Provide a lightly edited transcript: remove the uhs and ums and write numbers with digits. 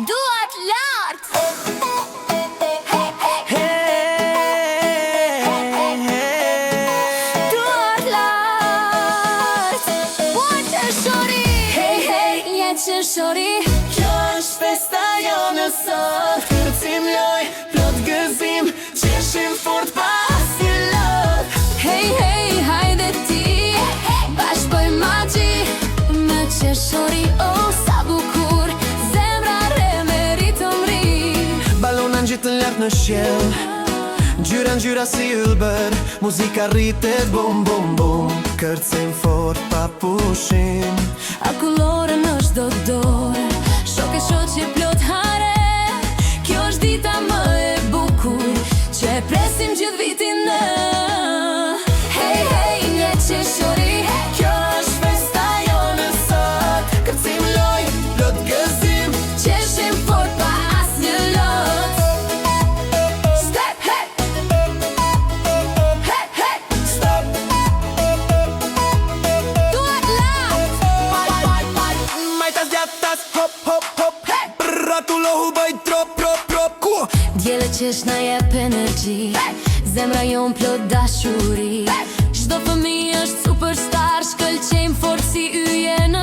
duat lart. Duat lart. Poqe shori. Hey, hey, jeqe shori. Kjo është festa jonë sot. Kërcim loj, plot gëzim, qeshim fort pas një lot. Hey, hey, hajde ti, bashkë bëj magji. Me qeshori, oh, sa bukur, zemra re me ritëm ri. Balona ngjitën lart në qiell, ngjyra ngjyra si ylbër, muzika rritet bum bum bum. Kërcim fort pa pushim, Akullore në çdo dorë, shoqe shoqe plot hare. Kjo është dita më e bukur, që e presim gjithë vitin në. Hey, hey, jeqe shori. kjo është festa jonë sot. Kërcim loj, plot gëzim, Qeshim fort pa asnjë lot. Step, hey. Hey, hey. stop. Duat lart. Majtas djatas, hop hop hop, brra tu lohu bëj trop trop trop. Ku? Djele qesh na jep energji, zemra jon plot dashuri. Çdo fëmijë është superstar, shkëlqejmë fort si yje në